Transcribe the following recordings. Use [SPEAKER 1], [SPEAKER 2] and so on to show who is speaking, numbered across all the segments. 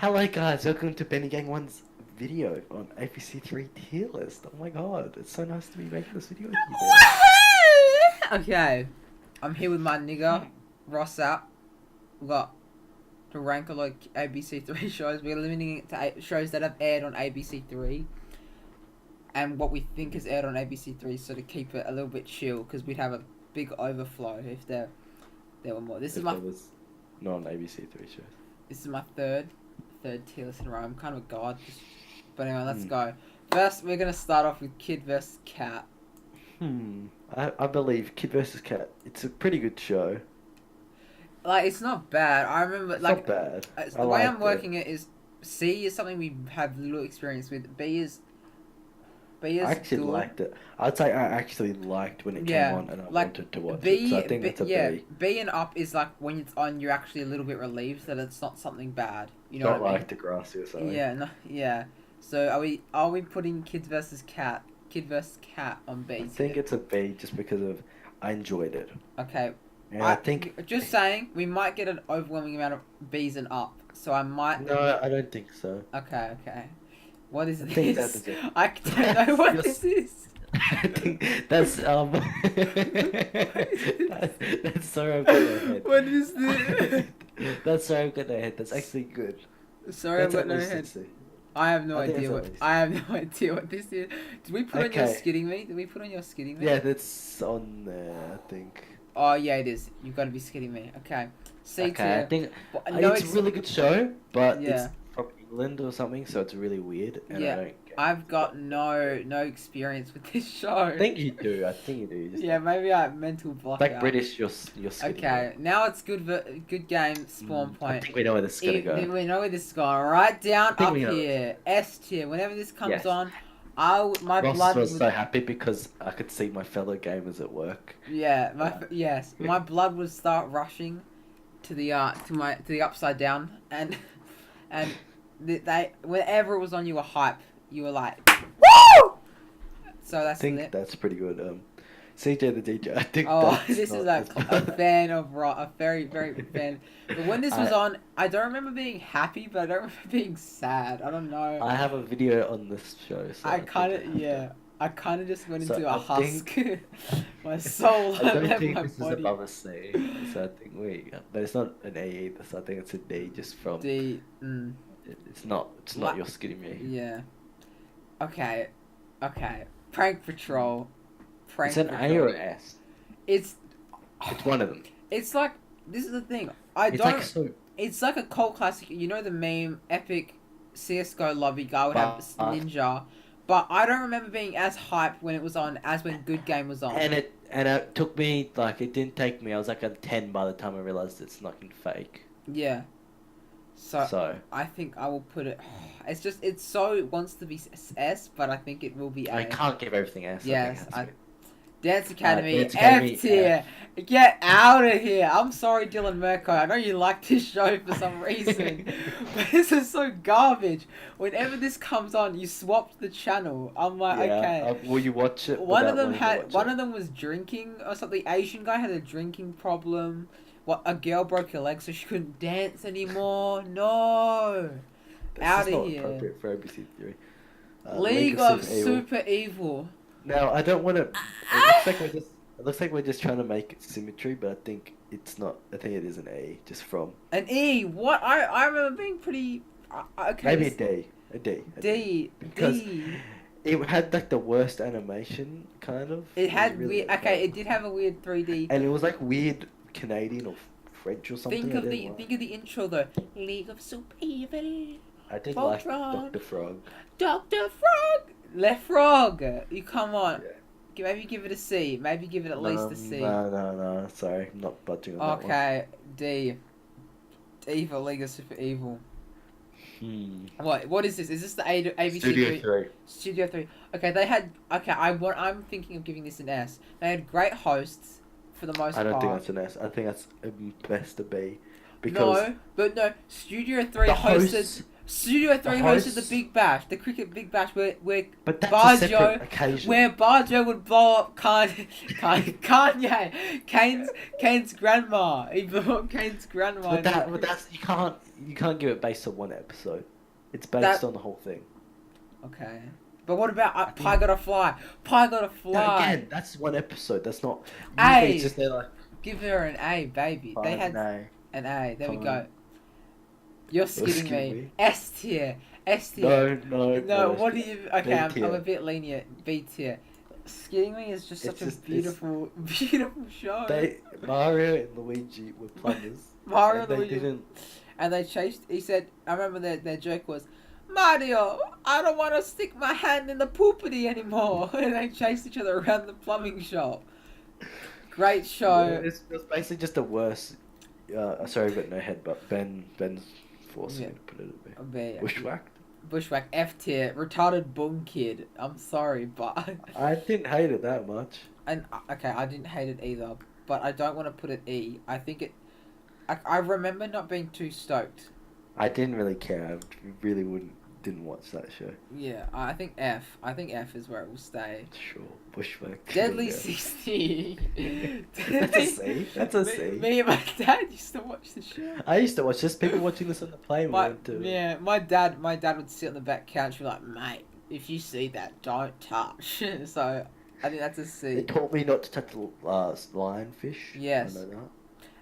[SPEAKER 1] Hello guys, welcome to Benny Gang One's video on ABC3 tier list. Oh my god, it's so nice to be making this video with you, Ben.
[SPEAKER 2] Okay, I'm here with my nigga, Ross out. We got to rank of like ABC3 shows. We're limiting it to shows that have aired on ABC3 and what we think has aired on ABC3, so to keep it a little bit chill, because we'd have a big overflow if there were more. This is
[SPEAKER 1] If there was non ABC3 shows.
[SPEAKER 2] This is my third tier list in a row. I'm kind of a god. But anyway, let's go. First, we're going to start off with Kid vs. Cat.
[SPEAKER 1] I believe Kid vs. Cat, it's a pretty good show.
[SPEAKER 2] Like, it's not bad. I remember,
[SPEAKER 1] It's
[SPEAKER 2] like...
[SPEAKER 1] not bad.
[SPEAKER 2] The way I'm working it is... C is something we have little experience with. B is
[SPEAKER 1] I actually
[SPEAKER 2] good.
[SPEAKER 1] liked it. I'd say I actually liked when it came on and I wanted to watch it. So I think it's a B.
[SPEAKER 2] B and up is like when it's on, you're actually a little bit relieved that it's not something bad. You know
[SPEAKER 1] Not
[SPEAKER 2] what I mean?
[SPEAKER 1] like Degrassi or something.
[SPEAKER 2] Yeah, no, yeah. So are we putting Kid vs. Cat on B?
[SPEAKER 1] I think it's a B just because of I enjoyed it.
[SPEAKER 2] Okay.
[SPEAKER 1] And I think
[SPEAKER 2] just saying we might get an overwhelming amount of B's and up. So I might.
[SPEAKER 1] No, I don't think so.
[SPEAKER 2] Okay. What is
[SPEAKER 1] I think
[SPEAKER 2] this?
[SPEAKER 1] that's it.
[SPEAKER 2] I don't know what this is.
[SPEAKER 1] I think that's that's so I've got no head.
[SPEAKER 2] What is this?
[SPEAKER 1] That's so I've got no head. That's actually good.
[SPEAKER 2] Sorry, I've
[SPEAKER 1] That's
[SPEAKER 2] got no
[SPEAKER 1] at least
[SPEAKER 2] head.
[SPEAKER 1] a C.
[SPEAKER 2] I have no
[SPEAKER 1] I think
[SPEAKER 2] idea
[SPEAKER 1] it's
[SPEAKER 2] what
[SPEAKER 1] at least.
[SPEAKER 2] I have no idea what this is. Did we put on your
[SPEAKER 1] Okay.
[SPEAKER 2] skidding me? Did we put on your skidding me?
[SPEAKER 1] Yeah, that's on there. I think.
[SPEAKER 2] Oh yeah, it is. You've got to be skidding me. Okay. C
[SPEAKER 1] Okay, I
[SPEAKER 2] tier.
[SPEAKER 1] think
[SPEAKER 2] But I know
[SPEAKER 1] it's a really good show, but
[SPEAKER 2] Yeah.
[SPEAKER 1] it's from England or something, so it's really weird. And
[SPEAKER 2] Yeah,
[SPEAKER 1] I don't get
[SPEAKER 2] I've got no experience with this show.
[SPEAKER 1] I think you do. I think you do. Just
[SPEAKER 2] Yeah, maybe I mental block
[SPEAKER 1] like
[SPEAKER 2] out.
[SPEAKER 1] British, you're skidding.
[SPEAKER 2] Okay, now it's good game spawn
[SPEAKER 1] I
[SPEAKER 2] point.
[SPEAKER 1] think we know where this is gonna go.
[SPEAKER 2] We know where this is going. Right down
[SPEAKER 1] think
[SPEAKER 2] up
[SPEAKER 1] we know
[SPEAKER 2] here, S tier. Whenever this comes
[SPEAKER 1] Yes.
[SPEAKER 2] on, my
[SPEAKER 1] Ross
[SPEAKER 2] blood
[SPEAKER 1] was
[SPEAKER 2] would,
[SPEAKER 1] so happy because I could see my fellow gamers at work.
[SPEAKER 2] yeah,
[SPEAKER 1] Yeah.
[SPEAKER 2] my blood would start rushing to the upside down, and whenever it was on, you were hype. You were like, woo! So
[SPEAKER 1] I
[SPEAKER 2] that's
[SPEAKER 1] think
[SPEAKER 2] lit.
[SPEAKER 1] that's pretty good. CJ the DJ. I think.
[SPEAKER 2] Oh,
[SPEAKER 1] that's
[SPEAKER 2] this is
[SPEAKER 1] not
[SPEAKER 2] a fan of rock, a very fan. But when this was on, I don't remember being happy, but I don't remember being sad. I don't know.
[SPEAKER 1] I have a video on this show. So
[SPEAKER 2] I
[SPEAKER 1] think
[SPEAKER 2] kind
[SPEAKER 1] I
[SPEAKER 2] of
[SPEAKER 1] have
[SPEAKER 2] I kind of just went
[SPEAKER 1] So
[SPEAKER 2] into a
[SPEAKER 1] I
[SPEAKER 2] husk. My soul
[SPEAKER 1] I don't
[SPEAKER 2] left
[SPEAKER 1] think
[SPEAKER 2] my
[SPEAKER 1] this is
[SPEAKER 2] body.
[SPEAKER 1] above a C. So I think but it's not an A either. So I think it's a D just from.
[SPEAKER 2] D.
[SPEAKER 1] It's not your skidding me.
[SPEAKER 2] Yeah. Okay. Prank Patrol.
[SPEAKER 1] It's an A or an S.
[SPEAKER 2] It's
[SPEAKER 1] one of them.
[SPEAKER 2] It's like, this is the thing. It's like a cult classic. You know the meme, epic CS:GO lobby guy would have ninja, but I don't remember being as hyped when it was on as when Good Game was on.
[SPEAKER 1] And it took me it didn't take me. I was like a 10 by the time I realized it's not fake.
[SPEAKER 2] Yeah. So I think I will put it. It's just it wants to be S, but I think it will be A.
[SPEAKER 1] I can't give everything S.
[SPEAKER 2] Yes, Dance Academy,
[SPEAKER 1] Dance Academy,
[SPEAKER 2] F tier. Get out of here. I'm sorry, Dylan Merco. I know you like this show for some reason, but this is so garbage. Whenever this comes on, you swapped the channel. I'm like, okay.
[SPEAKER 1] Will you watch it?
[SPEAKER 2] One of them was drinking or something. Asian guy had a drinking problem. A girl broke her leg so she couldn't dance anymore. No. Out of here.
[SPEAKER 1] Appropriate for ABC3.
[SPEAKER 2] League of Super Evil.
[SPEAKER 1] Now I don't want to. It looks like we're just trying to make symmetry, but I think it's not. I think it is an A, just from
[SPEAKER 2] an E. What I remember being pretty. Okay.
[SPEAKER 1] Maybe a D. Because it had like the worst animation, kind of.
[SPEAKER 2] It had weird. Okay, it did have a weird 3D.
[SPEAKER 1] And it was like weird Canadian or French or something.
[SPEAKER 2] Think of the intro though. League of Super Evil.
[SPEAKER 1] I did like Dr. Frog.
[SPEAKER 2] Dr. Frog. Left Frog. You come on.
[SPEAKER 1] Yeah.
[SPEAKER 2] Maybe give it a C. Maybe give it at least a C.
[SPEAKER 1] No. Sorry, I'm not budging on that one.
[SPEAKER 2] Okay, D. D for League of Super Evil. What is this? Is this the ABC
[SPEAKER 1] Studio 3?
[SPEAKER 2] Studio 3. Okay, they had. Okay, I'm thinking of giving this an S. They had great hosts for the most part.
[SPEAKER 1] I don't think that's an S. I think that's best a B. Because
[SPEAKER 2] no. Studio 3 hosted. Studio 3 hosted
[SPEAKER 1] hosts-
[SPEAKER 2] the Big Bash, the cricket Big Bash, where
[SPEAKER 1] But that's a separate
[SPEAKER 2] Barjo,
[SPEAKER 1] occasion.
[SPEAKER 2] where Barjo would blow up Kanye, Kane's grandma. He blew up Kane's grandma.
[SPEAKER 1] But that's you can't give it based on one episode. It's based on the whole thing.
[SPEAKER 2] Okay. But what about Pie Gotta Fly? Pie Gotta Fly.
[SPEAKER 1] No, again, that's one episode. That's not.
[SPEAKER 2] A.
[SPEAKER 1] Usually it's just they're like.
[SPEAKER 2] Give her an A, baby. They had
[SPEAKER 1] No.
[SPEAKER 2] an A. There we
[SPEAKER 1] Fine.
[SPEAKER 2] go. You're skidding
[SPEAKER 1] skidding
[SPEAKER 2] me.
[SPEAKER 1] me.
[SPEAKER 2] S tier. S tier.
[SPEAKER 1] No.
[SPEAKER 2] What do you? Okay, I'm
[SPEAKER 1] tier.
[SPEAKER 2] a bit lenient. B tier. Skidding Me is just
[SPEAKER 1] It's
[SPEAKER 2] such
[SPEAKER 1] just-
[SPEAKER 2] a beautiful show.
[SPEAKER 1] Mario and Luigi were plumbers.
[SPEAKER 2] Mario
[SPEAKER 1] and
[SPEAKER 2] and
[SPEAKER 1] they
[SPEAKER 2] Luigi.
[SPEAKER 1] didn't.
[SPEAKER 2] And they chased. He said, I remember their joke was, Mario, I don't want to stick my hand in the poopity anymore. And they chased each other around the plumbing shop. Great show.
[SPEAKER 1] It was basically just a worse. Sorry, but no head. But Ben's forcing me to put it a bit. Bushwhacked.
[SPEAKER 2] Bushwhack F tier. Retarded boom kid. I'm sorry, but
[SPEAKER 1] I didn't hate it that much.
[SPEAKER 2] and okay, I didn't hate it either. But I don't want to put it E. I think it. I remember not being too stoked.
[SPEAKER 1] I didn't really care. I really didn't watch that show.
[SPEAKER 2] Yeah, I think F. I think F is where it will stay.
[SPEAKER 1] Sure, Bushwhacked.
[SPEAKER 2] Deadly
[SPEAKER 1] Yeah.
[SPEAKER 2] 60.
[SPEAKER 1] That's a C. That's a C.
[SPEAKER 2] Me and my dad used to watch the show.
[SPEAKER 1] I used to watch this. People watching this on the plane.
[SPEAKER 2] My dad would sit on the back couch and be like, mate, if you see that, don't touch. So I think that's a C.
[SPEAKER 1] It taught me not to touch the lionfish.
[SPEAKER 2] Yes.
[SPEAKER 1] I know that.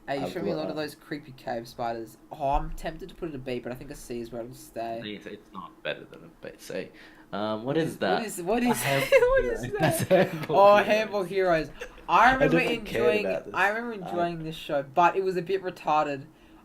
[SPEAKER 2] Hey, you
[SPEAKER 1] I've
[SPEAKER 2] showed me a
[SPEAKER 1] got
[SPEAKER 2] lot of
[SPEAKER 1] that.
[SPEAKER 2] those creepy cave spiders. Oh, I'm tempted to put it a B, but I think a C is where it'll stay.
[SPEAKER 1] It's not better than a B. C. What is that?
[SPEAKER 2] What is what is
[SPEAKER 1] That's
[SPEAKER 2] that?
[SPEAKER 1] Handball
[SPEAKER 2] Oh,
[SPEAKER 1] Heroes.
[SPEAKER 2] Handball Heroes. I remember
[SPEAKER 1] didn't care
[SPEAKER 2] enjoying.
[SPEAKER 1] about this.
[SPEAKER 2] I remember enjoying this show, but it was a bit retarded.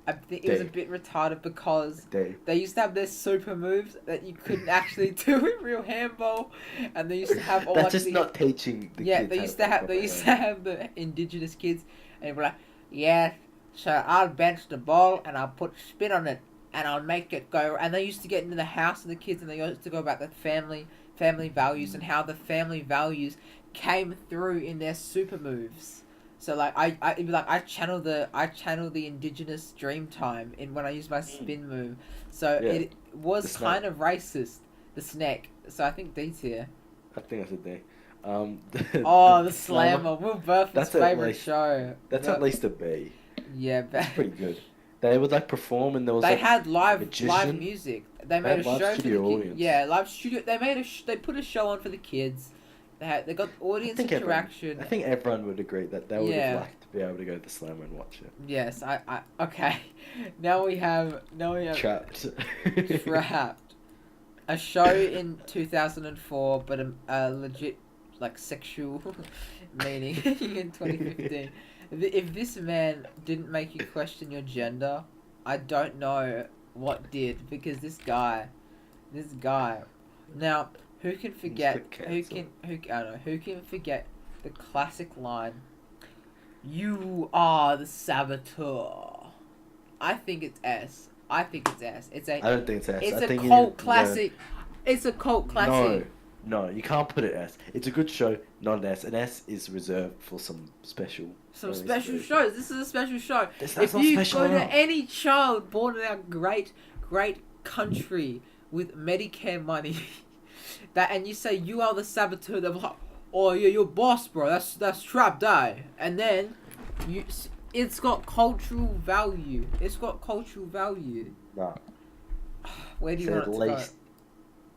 [SPEAKER 2] I think it was a
[SPEAKER 1] D.
[SPEAKER 2] bit retarded because
[SPEAKER 1] D.
[SPEAKER 2] they used to have their super moves that you couldn't actually do in real handball, and they used to have all
[SPEAKER 1] That's
[SPEAKER 2] like
[SPEAKER 1] just
[SPEAKER 2] the,
[SPEAKER 1] not teaching the
[SPEAKER 2] yeah.
[SPEAKER 1] kids.
[SPEAKER 2] They
[SPEAKER 1] how
[SPEAKER 2] used
[SPEAKER 1] to
[SPEAKER 2] to have
[SPEAKER 1] play
[SPEAKER 2] they used to
[SPEAKER 1] proper
[SPEAKER 2] have the indigenous kids, and they were like, yeah, so I'll bench the ball and I'll put spin on it and I'll make it go. And they used to get into the house of the kids and they used to go about the family values and how the family values came through in their super moves. So like it'd be like I channel the indigenous dream time in when I use my spin move. So
[SPEAKER 1] Yeah.
[SPEAKER 2] it was
[SPEAKER 1] The
[SPEAKER 2] kind of racist, the snack. So I think D tier.
[SPEAKER 1] I think that's a D.
[SPEAKER 2] Oh, the slammer. Will Burfoot's
[SPEAKER 1] That's at
[SPEAKER 2] favorite
[SPEAKER 1] least-
[SPEAKER 2] show.
[SPEAKER 1] That's at least a B.
[SPEAKER 2] Yeah,
[SPEAKER 1] That's pretty good. They would like perform and there was
[SPEAKER 2] they
[SPEAKER 1] like
[SPEAKER 2] had live
[SPEAKER 1] magician.
[SPEAKER 2] music. They made a
[SPEAKER 1] had live
[SPEAKER 2] show for the
[SPEAKER 1] studio
[SPEAKER 2] kids.
[SPEAKER 1] audience.
[SPEAKER 2] Yeah, live studio. They made they put a show on for the kids. They got audience interaction.
[SPEAKER 1] I think everyone would agree that they would
[SPEAKER 2] Yeah.
[SPEAKER 1] have liked to be able to go to the slammer and watch it.
[SPEAKER 2] Yes, I okay. Now we have
[SPEAKER 1] Trapped.
[SPEAKER 2] Trapped. A show in 2004, but a legit like sexual meaning in 2015. If this man didn't make you question your gender, I don't know what did, because this guy. Now, who can forget? Who can forget the classic line? You are the saboteur. I think it's S. It's
[SPEAKER 1] I don't think it's S.
[SPEAKER 2] it's
[SPEAKER 1] I
[SPEAKER 2] a
[SPEAKER 1] think
[SPEAKER 2] cult classic. It's a cult
[SPEAKER 1] No,
[SPEAKER 2] classic.
[SPEAKER 1] no, you can't put it S. It's a good show, not an S. An S is reserved for some special.
[SPEAKER 2] Some
[SPEAKER 1] early
[SPEAKER 2] special
[SPEAKER 1] stage.
[SPEAKER 2] shows. This is a special show.
[SPEAKER 1] That's
[SPEAKER 2] If
[SPEAKER 1] not
[SPEAKER 2] you
[SPEAKER 1] special
[SPEAKER 2] go to
[SPEAKER 1] enough.
[SPEAKER 2] any child born in our great country with Medicare money, and you say you are the saboteur, they're like, oh yeah, you're boss, bro. That's trapped, and then it's got cultural value.
[SPEAKER 1] No,
[SPEAKER 2] Where do you
[SPEAKER 1] so
[SPEAKER 2] want it
[SPEAKER 1] at
[SPEAKER 2] to
[SPEAKER 1] least
[SPEAKER 2] go?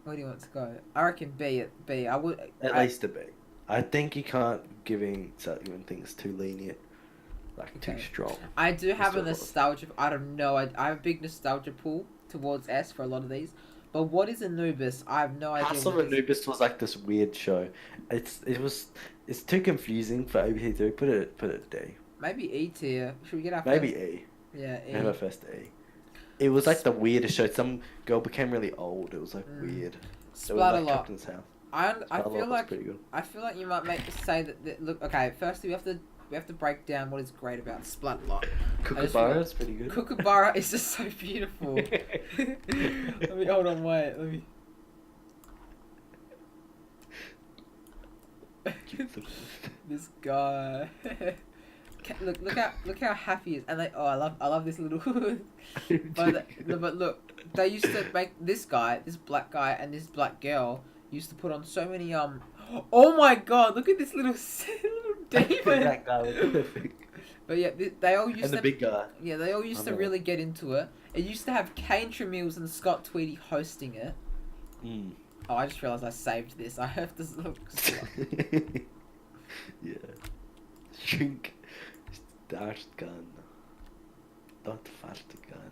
[SPEAKER 2] Where do you want it to go? I reckon B. I would
[SPEAKER 1] at least a B. I think you can't giving things too lenient, like too
[SPEAKER 2] Okay.
[SPEAKER 1] strong.
[SPEAKER 2] I do have a
[SPEAKER 1] Still
[SPEAKER 2] nostalgia. I don't know. I have a big nostalgia pool towards S for a lot of these. But what is Anubis? I have no idea.
[SPEAKER 1] Castle
[SPEAKER 2] what
[SPEAKER 1] of
[SPEAKER 2] this-
[SPEAKER 1] Anubis was like this weird show. It's too confusing for ABC3. Put it D.
[SPEAKER 2] Maybe E tier. Should we get our
[SPEAKER 1] Maybe
[SPEAKER 2] first?
[SPEAKER 1] E.
[SPEAKER 2] Yeah, E.
[SPEAKER 1] Maybe our first E. It was like the weirdest show. Some girl became really old. It was like
[SPEAKER 2] Mm.
[SPEAKER 1] weird. It was
[SPEAKER 2] Splat a
[SPEAKER 1] like
[SPEAKER 2] lot.
[SPEAKER 1] Captain's House.
[SPEAKER 2] I
[SPEAKER 1] Splat a
[SPEAKER 2] feel
[SPEAKER 1] Lot was
[SPEAKER 2] like
[SPEAKER 1] pretty good.
[SPEAKER 2] you might say that look. Okay, firstly we have to break down what is great about Splat a lot.
[SPEAKER 1] Kookaburra is pretty good.
[SPEAKER 2] Kookaburra is just so beautiful. Let me hold on. Wait. Let me. This guy. Look how happy he is, and I love this little. but look, they used to make this black guy, and this black girl used to put on so many Oh my god! Look at this little demon.
[SPEAKER 1] That guy was perfect.
[SPEAKER 2] But yeah, they all used
[SPEAKER 1] And the big guy.
[SPEAKER 2] Yeah, they all used to really get into it. It used to have Kane Tremills and Scott Tweedy hosting it.
[SPEAKER 1] Mm.
[SPEAKER 2] Oh, I just realised I saved this. I have to look.
[SPEAKER 1] Yeah. Shrink. Dash gun. Not fast gun.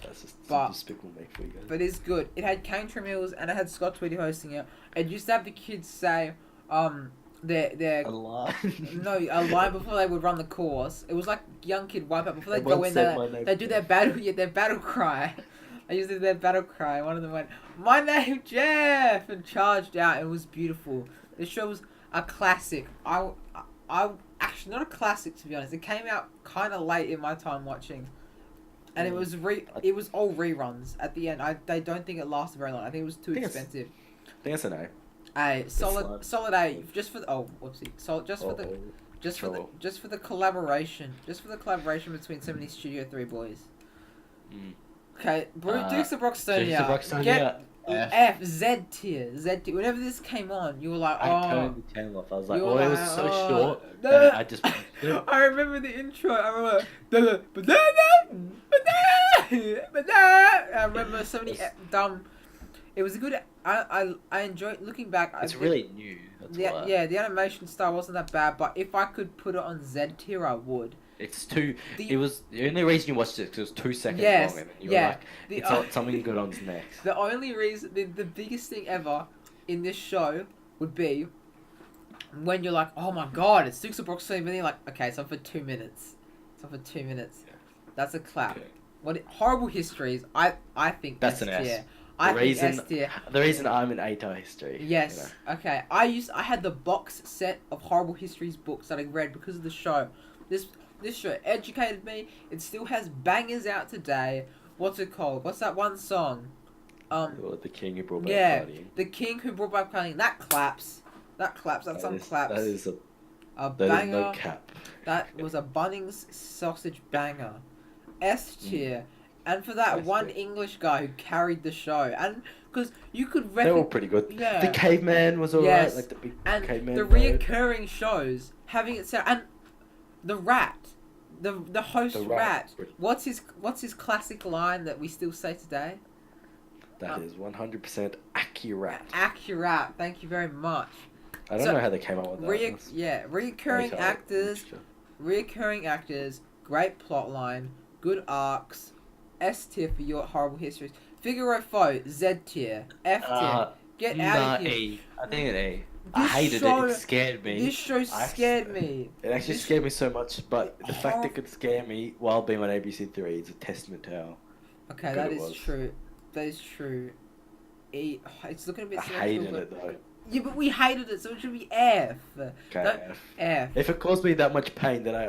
[SPEAKER 1] That's just some despicable make for you guys.
[SPEAKER 2] But it's good. It had Kane Tremills and it had Scott Tweedy hosting it. It used to have the kids say, their
[SPEAKER 1] a line.
[SPEAKER 2] No, a line before they would run the course. It was like young kid wipeout before they go in there. They do their battle cry. They used to do their battle cry. One of them went, "My name Jeff," and charged out. It was beautiful. This show was a classic. I actually not a classic to be honest. It came out kind of late in my time watching, and it was all reruns at the end. They don't think it lasted very long. I think it was too expensive.
[SPEAKER 1] I think it's an A.
[SPEAKER 2] A solid A just for just for the collaboration between some of these Studio 3 boys.
[SPEAKER 1] Mm.
[SPEAKER 2] Okay, Dukes of Broxtonia. Get F Z tier. Whenever this came on, you were like,
[SPEAKER 1] I turned the channel off. I was like,
[SPEAKER 2] it was
[SPEAKER 1] so short.
[SPEAKER 2] No.
[SPEAKER 1] I just.
[SPEAKER 2] I remember the intro. I remember so many dumb. It was a good. I enjoyed looking back.
[SPEAKER 1] It's really new. That's why.
[SPEAKER 2] Yeah. The animation style wasn't that bad, but if I could put it on Z tier, I would.
[SPEAKER 1] It's too. It was the only reason you watched it because it was 2 seconds long, and then you were like, "It's something good on next."
[SPEAKER 2] The only reason, the biggest thing ever in this show would be when you're like, "Oh my god, it's Dukes of Broxtonia," and then you're like, "Okay, it's on for 2 minutes. It's on for 2 minutes." Yeah. That's a clap. Okay. Horrible Histories. I think
[SPEAKER 1] that's an S.
[SPEAKER 2] Tier. I think S tier.
[SPEAKER 1] The reason I'm an ATAR history.
[SPEAKER 2] Yes.
[SPEAKER 1] You know.
[SPEAKER 2] Okay. I had the box set of Horrible Histories books that I read because of the show. This show educated me. It still has bangers out today. What's it called? What's that one song?
[SPEAKER 1] The King Who Brought Back Partying.
[SPEAKER 2] The King Who Brought Back Partying. That claps. That's claps.
[SPEAKER 1] That is
[SPEAKER 2] a
[SPEAKER 1] banger.
[SPEAKER 2] That
[SPEAKER 1] is no cap.
[SPEAKER 2] That was a Bunnings sausage banger. S tier. And for that one English guy who carried the show, and because you could
[SPEAKER 1] they were pretty good.
[SPEAKER 2] Yeah.
[SPEAKER 1] The caveman was alright, like the big
[SPEAKER 2] and
[SPEAKER 1] caveman.
[SPEAKER 2] The reoccurring shows having it set, and the rat, the host rat. What's his classic line that we still say today?
[SPEAKER 1] That is 100% accurate.
[SPEAKER 2] Accurate. Thank you very much.
[SPEAKER 1] I don't know how they came up with that.
[SPEAKER 2] Reoccurring actors, great plot line, good arcs. S tier for your Horrible Histories. Figaro Foe, Z tier. F tier. Get out of here.
[SPEAKER 1] A. I think an A. I hated it. It scared me.
[SPEAKER 2] This show scared me.
[SPEAKER 1] It actually scared me so much, but the fact it could scare me while being on ABC3 is a testament to how.
[SPEAKER 2] Okay, that is true. That is true. It's looking a bit.
[SPEAKER 1] I hated it though.
[SPEAKER 2] Yeah, but we hated it, so it should be F.
[SPEAKER 1] Okay,
[SPEAKER 2] F.
[SPEAKER 1] If it caused me that much pain, then I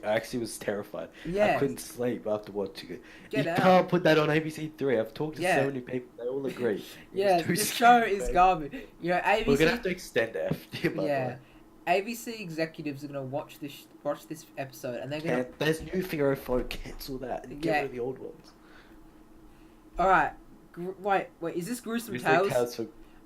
[SPEAKER 1] actually was terrified.
[SPEAKER 2] Yeah.
[SPEAKER 1] I couldn't sleep after watching it.
[SPEAKER 2] You
[SPEAKER 1] can't put that on ABC3. I've talked to so many people; they all agree.
[SPEAKER 2] The show is garbage. You know, ABC.
[SPEAKER 1] We're gonna have to extend F.
[SPEAKER 2] ABC executives are gonna watch this episode, and they're gonna.
[SPEAKER 1] There's new Figaro Foe. Cancel that. And get rid of the old ones.
[SPEAKER 2] All right. Wait. Is this Gruesome Tales?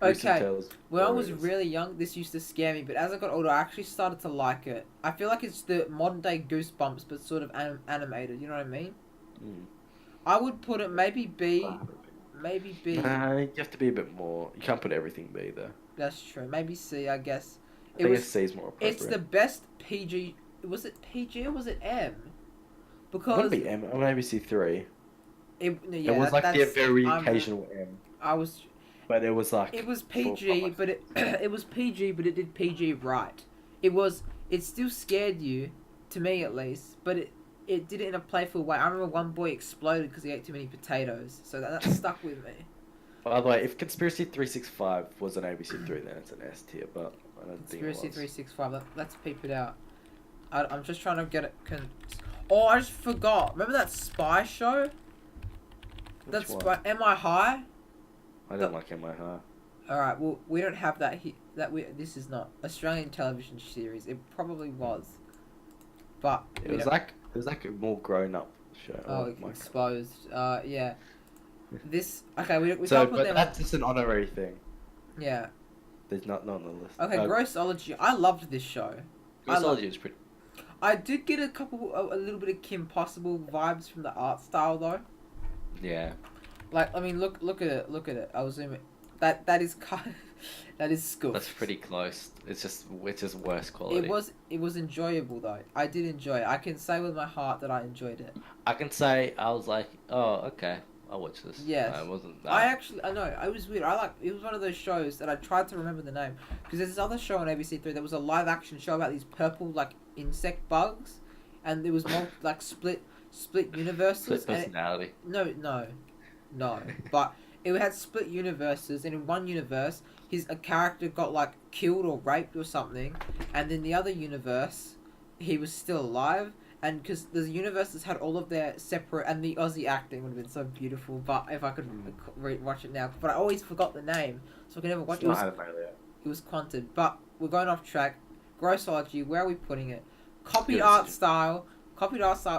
[SPEAKER 2] Okay, when I was really young, this used to scare me, but as I got older, I actually started to like it. I feel like it's the modern day Goosebumps, but sort of animated, you know what I mean?
[SPEAKER 1] Mm.
[SPEAKER 2] I would put it maybe B. Maybe B.
[SPEAKER 1] Nah, you have to be a bit more. You can't put everything B, though.
[SPEAKER 2] That's true. Maybe C, I guess.
[SPEAKER 1] I think C is more appropriate.
[SPEAKER 2] It's the best PG... Was it PG or was it M? Because...
[SPEAKER 1] It would be M. Or maybe C3.
[SPEAKER 2] It
[SPEAKER 1] was like the very occasional M. But it was like
[SPEAKER 2] it was PG, but it was PG, but it did PG right. It still scared you, to me at least, but it did it in a playful way. I remember one boy exploded because he ate too many potatoes, so that stuck with me.
[SPEAKER 1] By the way, if Conspiracy 365 was an ABC3, then it's an S tier, but I don't think it was.
[SPEAKER 2] Conspiracy 365, let's peep it out. I'm just trying to get it. Oh, I just forgot. Remember that spy show? Am I High?
[SPEAKER 1] I don't like MI High.
[SPEAKER 2] Alright, well, we don't have that here. This is not Australian television series. It probably was, but
[SPEAKER 1] it was like a more grown up show.
[SPEAKER 2] Exposed. Yeah. This okay. We
[SPEAKER 1] So,
[SPEAKER 2] can't put
[SPEAKER 1] but
[SPEAKER 2] them.
[SPEAKER 1] that's just an honorary thing.
[SPEAKER 2] Yeah.
[SPEAKER 1] There's not on the list.
[SPEAKER 2] Okay. Grossology. I loved this show.
[SPEAKER 1] Grossology is pretty.
[SPEAKER 2] I did get a little bit of Kim Possible vibes from the art style though.
[SPEAKER 1] Yeah.
[SPEAKER 2] Like I mean, look at it. Look at it. I'll zoom it. That is kind. That is scoop.
[SPEAKER 1] That's pretty close. It's just worse quality.
[SPEAKER 2] It was enjoyable though. I did enjoy it. I can say with my heart that I enjoyed it.
[SPEAKER 1] I can say I was like, oh, okay, I'll watch this.
[SPEAKER 2] Yes.
[SPEAKER 1] I wasn't.
[SPEAKER 2] I know. I was weird. It was one of those shows that I tried to remember the name because there's this other show on ABC3. There was a live action show about these purple like insect bugs, and there was more like split universes.
[SPEAKER 1] Split personality.
[SPEAKER 2] No. But it had split universes, and in one universe, a character got like killed or raped or something, and in the other universe, he was still alive. And because the universes had all of their separate, and the Aussie acting would have been so beautiful. But if I could watch it now, but I always forgot the name, so I could never watch it. It was Quanted, but we're going off track. Grossology, where are we putting it? Copied art style.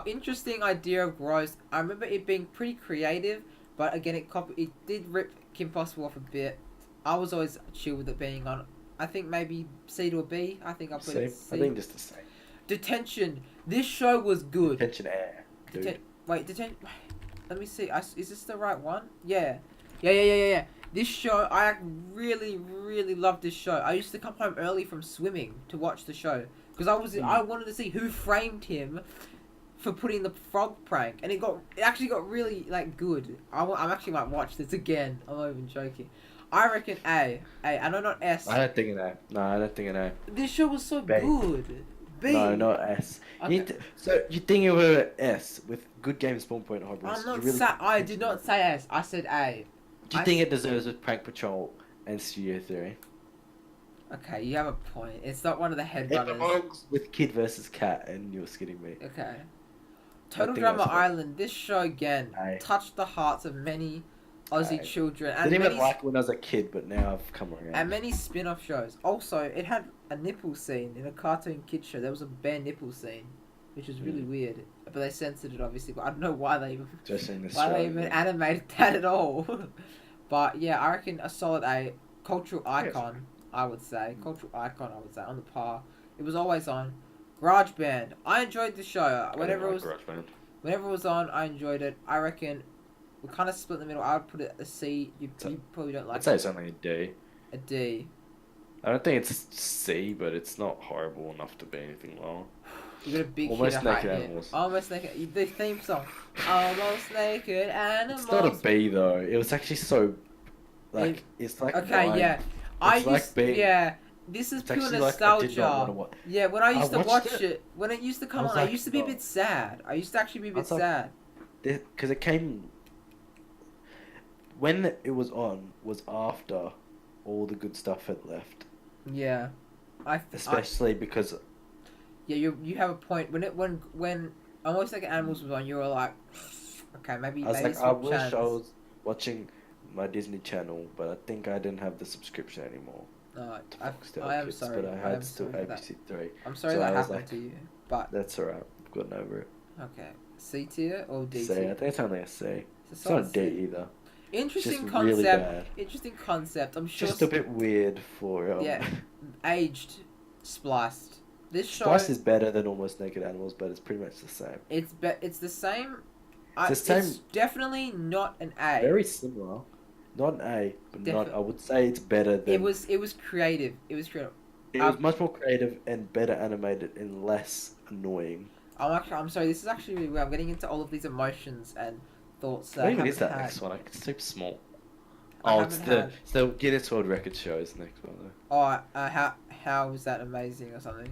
[SPEAKER 2] Interesting idea of gross. I remember it being pretty creative, but again, it did rip Kim Possible off a bit. I was always chill with it being on. I think maybe C to a B. I think I'll put it C.
[SPEAKER 1] I think just the same.
[SPEAKER 2] Detention. This show was good.
[SPEAKER 1] Detention Air.
[SPEAKER 2] Detention. Let me see. Is this the right one? Yeah. This show, I really, really loved this show. I used to come home early from swimming to watch the show because I wanted to see who framed him for putting the frog prank, and it actually got really like good. I'm actually might watch this again. I'm not even joking. I reckon A. I know not S.
[SPEAKER 1] I don't think an A. No, I don't think an A.
[SPEAKER 2] This show was so good. B.
[SPEAKER 1] No, not S.
[SPEAKER 2] Okay.
[SPEAKER 1] So you think it were S with good game spawn point hobbies?
[SPEAKER 2] I did not say S. I said A.
[SPEAKER 1] Do you think it deserves with Prank Patrol and Studio Theory?
[SPEAKER 2] Okay, you have a point. It's not one of the headrunners.
[SPEAKER 1] It belongs with Kid versus Cat, and you're skidding me.
[SPEAKER 2] Okay. Total Drama Island. This show again touched the hearts of many Aussie children.
[SPEAKER 1] I didn't even like it when I was a kid, but now I've come around.
[SPEAKER 2] And many spin-off shows. Also, it had a nipple scene in a cartoon kid show. There was a bare nipple scene, which was really weird. But they censored it, obviously. But I don't know why they even animated that at all. But yeah, I reckon a solid A. Cultural icon, I would say. On the par. It was always on. Garage Band. I enjoyed the show. Whenever it was on, I enjoyed it. I reckon we kind of split in the middle. I would put it a C. You probably don't like it.
[SPEAKER 1] I'd say it's only a D.
[SPEAKER 2] A D.
[SPEAKER 1] I don't think it's C, but it's not horrible enough to be anything wrong.
[SPEAKER 2] You got a big
[SPEAKER 1] Almost Naked Animals.
[SPEAKER 2] Almost Naked. The theme song. Almost Naked Animals.
[SPEAKER 1] It's not a B though. It was actually so, it's like.
[SPEAKER 2] Okay,
[SPEAKER 1] wine.
[SPEAKER 2] yeah. This is pure nostalgia. Yeah, when I used to watch it, when it used to come on, I used to be a bit sad. I used to actually be a bit sad.
[SPEAKER 1] Because it came. When it was on, was after all the good stuff had left.
[SPEAKER 2] Yeah.
[SPEAKER 1] Especially because.
[SPEAKER 2] Yeah, you have a point. When Almost Like Animals was on, you were like, okay, maybe.
[SPEAKER 1] I wish I was watching my Disney Channel, but I think I didn't have the subscription anymore.
[SPEAKER 2] I am sorry.
[SPEAKER 1] But I had still ABC3.
[SPEAKER 2] I'm sorry that happened to you, but
[SPEAKER 1] that's alright. I've gotten over it.
[SPEAKER 2] Okay, C tier or D
[SPEAKER 1] tier?
[SPEAKER 2] tier?
[SPEAKER 1] I think it's only a C. It's not a D either.
[SPEAKER 2] Interesting concept.
[SPEAKER 1] Really bad.
[SPEAKER 2] Interesting concept. I'm sure.
[SPEAKER 1] Just a bit weird for
[SPEAKER 2] aged, spliced. This show.
[SPEAKER 1] Spliced is better than Almost Naked Animals, but it's pretty much the same.
[SPEAKER 2] It's the same.
[SPEAKER 1] It's
[SPEAKER 2] definitely not an A.
[SPEAKER 1] Very similar. Not an A, but I would say it's better than.
[SPEAKER 2] It was creative. It was
[SPEAKER 1] much more creative and better animated and less annoying.
[SPEAKER 2] I'm sorry. This is actually really weird. I'm getting into all of these emotions and thoughts.
[SPEAKER 1] What even is that next one? It's so small. It's the Guinness World Record show is the next one though.
[SPEAKER 2] How was that amazing or something?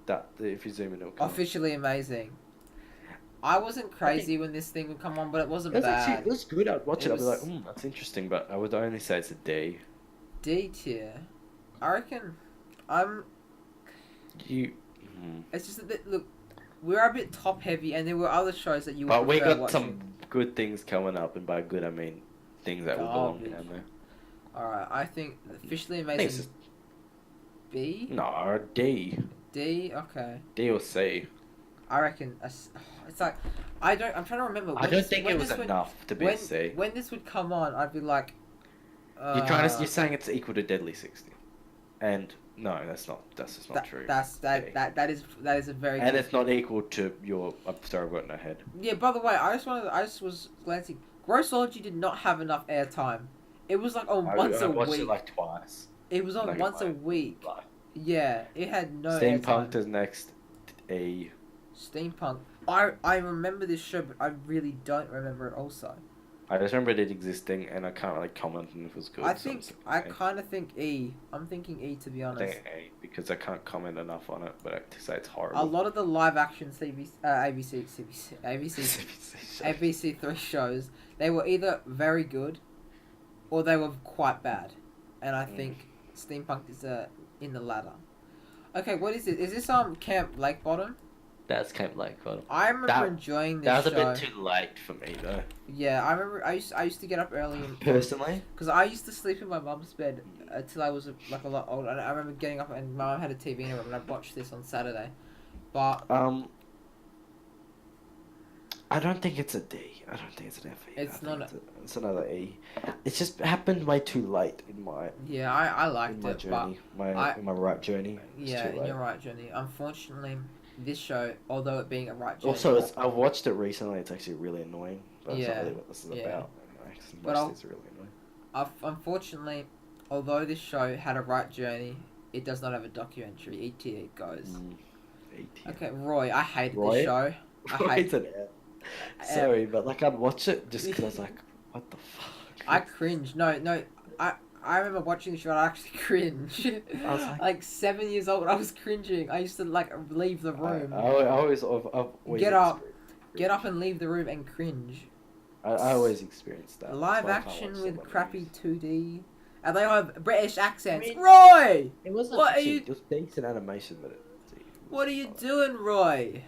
[SPEAKER 1] That if you zoom in, it'll come.
[SPEAKER 2] Officially amazing. I wasn't crazy when this thing would come on, but it wasn't bad.
[SPEAKER 1] It was good. I'd watch it. I'd be like, that's interesting, but I would only say it's a D.
[SPEAKER 2] D tier. I reckon It's just that, look, we're a bit top heavy, and there were other shows that you would
[SPEAKER 1] But we got
[SPEAKER 2] watching.
[SPEAKER 1] some good things coming up, and by good I mean things that will belong down there.
[SPEAKER 2] Alright, I think Officially Amazing B?
[SPEAKER 1] No, D.
[SPEAKER 2] D? Okay.
[SPEAKER 1] D or C.
[SPEAKER 2] I reckon it's like I'm trying to remember.
[SPEAKER 1] I don't think it was enough to be a C.
[SPEAKER 2] When this would come on, I'd be like,
[SPEAKER 1] You're saying it's equal to Deadly 60, and no, that's just not true.
[SPEAKER 2] That is a very.
[SPEAKER 1] And it's not equal to your. I'm sorry, I've got no head.
[SPEAKER 2] Yeah. By the way, I just was glancing. Grossology did not have enough airtime. It was like on once a week. I watched it like twice.
[SPEAKER 1] It was on
[SPEAKER 2] once a week. Yeah, it had no.
[SPEAKER 1] Steampunk is next. E.
[SPEAKER 2] Steampunk. I remember this show, but I really don't remember it. Also.
[SPEAKER 1] I just remember it existing, and I can't really comment on if it was good.
[SPEAKER 2] I kind of think E. I'm thinking E, to be honest.
[SPEAKER 1] I think E because I can't comment enough on it, but to say it's horrible.
[SPEAKER 2] A lot of the live action ABC 3 shows, they were either very good, or they were quite bad, and I think Steampunk is in the latter. Okay, what is it? Is this Camp Lake Bottom?
[SPEAKER 1] That's Camp Lake Bottom.
[SPEAKER 2] I remember enjoying this show.
[SPEAKER 1] That was a bit too late for me though.
[SPEAKER 2] Yeah, I remember. I used to get up early.
[SPEAKER 1] Personally,
[SPEAKER 2] because I used to sleep in my mum's bed until I was like a lot older. And I remember getting up, and my mum had a TV in her room, and I watched this on Saturday. But
[SPEAKER 1] I don't think it's a D. I don't think it's an F.
[SPEAKER 2] It's not.
[SPEAKER 1] It's another E. It's just happened way too late in my.
[SPEAKER 2] Yeah, I liked
[SPEAKER 1] my
[SPEAKER 2] it,
[SPEAKER 1] journey,
[SPEAKER 2] but
[SPEAKER 1] in my right journey.
[SPEAKER 2] Yeah, in your right journey. Unfortunately, this show, although it being a right journey.
[SPEAKER 1] Also, I've watched it recently. It's actually really annoying. But
[SPEAKER 2] yeah,
[SPEAKER 1] that's not really what this is about.
[SPEAKER 2] But
[SPEAKER 1] it's really annoying.
[SPEAKER 2] Unfortunately, although this show had a right journey, it does not have a documentary. E.T. it goes.
[SPEAKER 1] E.T.
[SPEAKER 2] Okay, Roy, I hated this show.
[SPEAKER 1] Roy's an F. Sorry, but like I'd watch it just because I was like, what the fuck?
[SPEAKER 2] I cringed. No. I remember watching the show and I actually cringed. I was like 7 years old. I was cringing. I used to like leave the room.
[SPEAKER 1] I always
[SPEAKER 2] get up and leave the room and cringe.
[SPEAKER 1] I always experienced that.
[SPEAKER 2] Live action with crappy 2D. And they have British accents. Roy!
[SPEAKER 1] It wasn't.
[SPEAKER 2] What are you?
[SPEAKER 1] It was decent animation, but
[SPEAKER 2] what are you doing, Roy?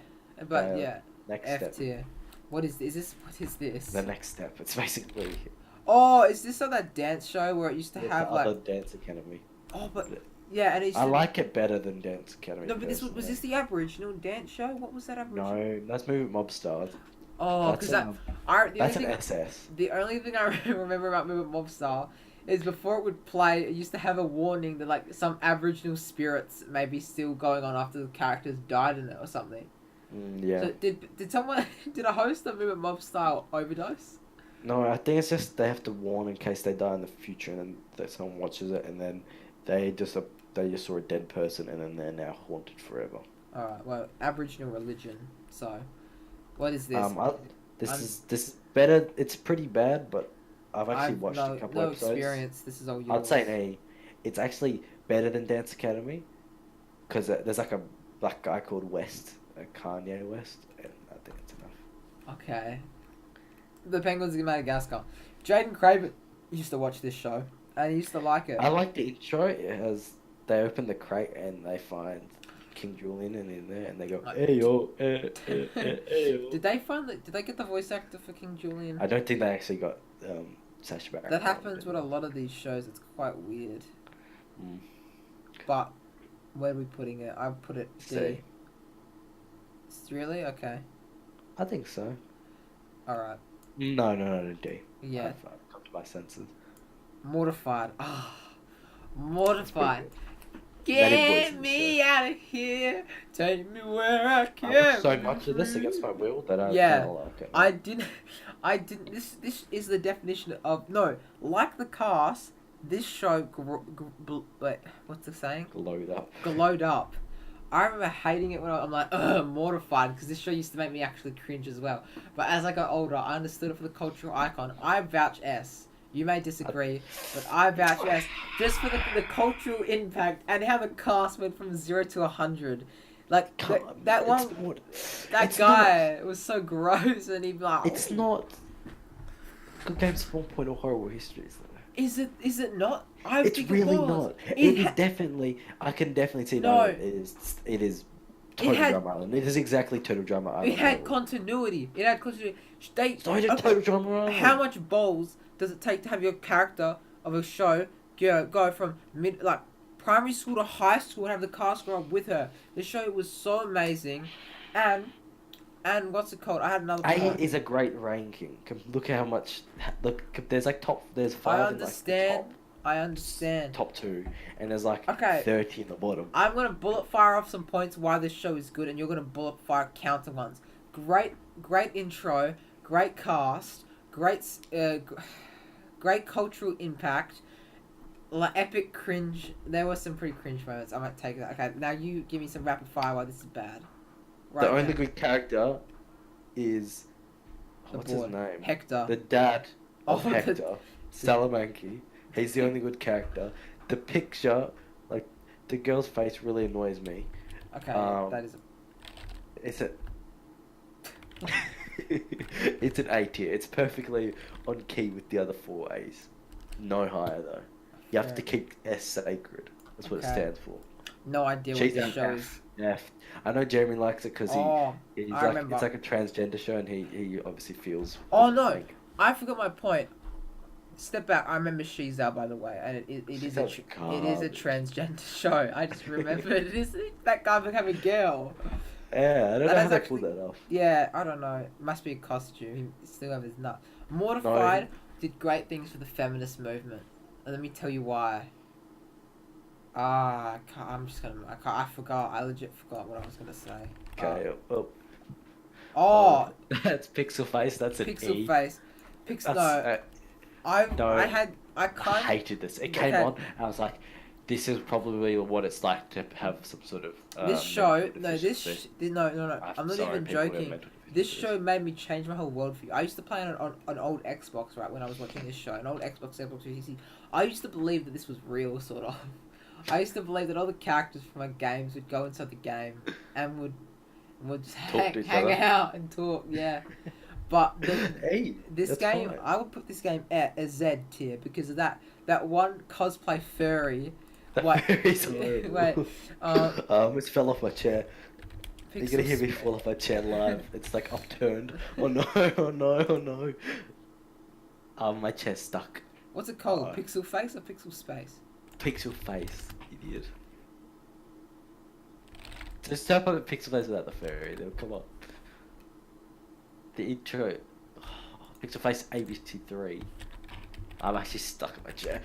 [SPEAKER 2] But yeah,
[SPEAKER 1] next
[SPEAKER 2] F
[SPEAKER 1] step.
[SPEAKER 2] tier. What is this? What is this?
[SPEAKER 1] The next step. It's basically.
[SPEAKER 2] Oh, is this on that dance show where it used to have like?
[SPEAKER 1] The Dance Academy.
[SPEAKER 2] Oh, but yeah, and
[SPEAKER 1] I like it better than Dance Academy.
[SPEAKER 2] No, but was this the Aboriginal dance show? What was that Aboriginal?
[SPEAKER 1] No, that's Movement Mob Stars.
[SPEAKER 2] Oh, because
[SPEAKER 1] that's an SS.
[SPEAKER 2] The only thing I remember about Movement Mob Star is before it would play, it used to have a warning that like some Aboriginal spirits may be still going on after the characters died in it or something.
[SPEAKER 1] Yeah.
[SPEAKER 2] So did a host of Movement Mob Style overdose?
[SPEAKER 1] No, I think it's just they have to warn in case they die in the future, and then that someone watches it, and then they just saw a dead person, and then they're now haunted forever.
[SPEAKER 2] All right. Well, Aboriginal religion. So, what is this?
[SPEAKER 1] This is better. It's pretty bad, but I've actually watched a couple episodes.
[SPEAKER 2] No experience. This is all yours.
[SPEAKER 1] I'd say an A. It's actually better than Dance Academy, because there's like a black guy called West, Kanye West, and I think it's enough.
[SPEAKER 2] Okay. The Penguins of Madagascar. Jaden Craven used to watch this show, and he used to like it.
[SPEAKER 1] I like the intro. It has they open the crate and they find King Julian in there, and they go, "Hey yo, hey yo."
[SPEAKER 2] Did they get the voice actor for King Julian?
[SPEAKER 1] I don't think they actually got Sacha Baron.
[SPEAKER 2] That happens with a lot of these shows. It's quite weird. But where are we putting it? I put it D. Really? Okay.
[SPEAKER 1] I think so.
[SPEAKER 2] All right.
[SPEAKER 1] No, D.
[SPEAKER 2] Yeah.
[SPEAKER 1] I've come to my senses.
[SPEAKER 2] Mortified. Mortified. Get me out of here. Take me where I can.
[SPEAKER 1] I watched so much of this against my will that I kind of like it.
[SPEAKER 2] I didn't. This is the definition of like the cast. This show, what's the saying? Glowed up. I remember hating it when I'm like, mortified, because this show used to make me actually cringe as well. But as I got older, I understood it for the cultural icon. I vouch S. You may disagree, but I vouch S. Just for the cultural impact and how the cast went from 0 to 100. Like, that guy was so gross, and he'd be like...
[SPEAKER 1] It's not... Good Games 4.0 horrible histories, though.
[SPEAKER 2] Is it not?
[SPEAKER 1] It's really not. It is definitely. I can definitely see. No, it is. Total Drama Island. It is exactly Total Drama Island.
[SPEAKER 2] It had continuity.
[SPEAKER 1] Total Drama Island.
[SPEAKER 2] How much balls does it take to have your character of a show go from primary school to high school and have the cast grow up with her? The show was so amazing, and And what's it called? I had another
[SPEAKER 1] A
[SPEAKER 2] point.
[SPEAKER 1] is a great ranking. Look how much. Look, there's like there's
[SPEAKER 2] I
[SPEAKER 1] five in like the
[SPEAKER 2] understand. I understand.
[SPEAKER 1] top two, and there's like
[SPEAKER 2] Okay.
[SPEAKER 1] 30 in the bottom.
[SPEAKER 2] I'm gonna bullet fire off some points why this show is good, and you're gonna bullet fire counter ones. Great intro, great cast, great cultural impact, like epic cringe. There were some pretty cringe moments. I might take that. Okay, now you give me some rapid fire why this is bad.
[SPEAKER 1] Right the only good character is what's his name?
[SPEAKER 2] Hector.
[SPEAKER 1] The dad of
[SPEAKER 2] Oh,
[SPEAKER 1] Hector, Salamanca. He's the only good character. The picture, like the girl's face, really annoys me.
[SPEAKER 2] Okay, that is.
[SPEAKER 1] It's a. It's an A tier. It's perfectly on key with the other four A's. No higher though. You have to keep S sacred. That's what it stands for.
[SPEAKER 2] No idea what this show is.
[SPEAKER 1] F. I know Jeremy likes it because he's
[SPEAKER 2] I
[SPEAKER 1] like
[SPEAKER 2] remember.
[SPEAKER 1] it's like a transgender show and he obviously feels.
[SPEAKER 2] Oh no! Like, I forgot my point. Step back. I remember She's Out, by the way, and it is a transgender show. I just remembered it is that guy became a girl.
[SPEAKER 1] Yeah, I don't know how they pulled that off.
[SPEAKER 2] Yeah, I don't know. It must be a costume. He still has his nut. Mortified did great things for the feminist movement, and let me tell you why. I forgot. I legit forgot what I was gonna say.
[SPEAKER 1] Okay.
[SPEAKER 2] Oh,
[SPEAKER 1] that's Pixel Face. That's an
[SPEAKER 2] Pixel
[SPEAKER 1] E.
[SPEAKER 2] Face. I
[SPEAKER 1] hated this. It came on. I was like, this is probably what it's like to have some sort of.
[SPEAKER 2] This show, no. I'm not even joking. This show made me change my whole worldview. I used to play on an old Xbox, right, when I was watching this show, an old Xbox 360. I used to believe that this was real, sort of. I used to believe that all the characters from my games would go inside the game and would just hang out and talk, yeah. But this game, fine. I would put this game at a Z tier because of that one cosplay furry.
[SPEAKER 1] Wait, I almost fell off my chair. You're gonna hear me fall off my chair live. It's like upturned. Oh no! Oh no! Oh no! My chair's stuck.
[SPEAKER 2] What's it called? Pixel Face or Pixel Space?
[SPEAKER 1] Pixel Face, idiot. Just type on Pixel Face without the furry. They'll come up. The intro, Pixel Face ABC3. I'm actually stuck in my chair.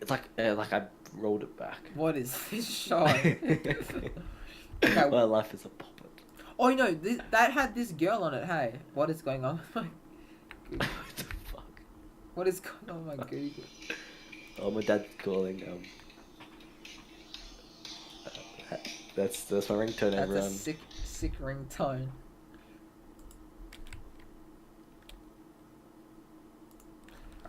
[SPEAKER 1] It's like I rolled it back.
[SPEAKER 2] What is this show?
[SPEAKER 1] Okay. My life is a puppet.
[SPEAKER 2] Oh, you know, that had this girl on it. Hey, what is going on with my Google?
[SPEAKER 1] What the fuck?
[SPEAKER 2] What is going on with my Google?
[SPEAKER 1] Oh, my dad's calling. That's my ringtone.
[SPEAKER 2] That's
[SPEAKER 1] everyone.
[SPEAKER 2] a sick ringtone.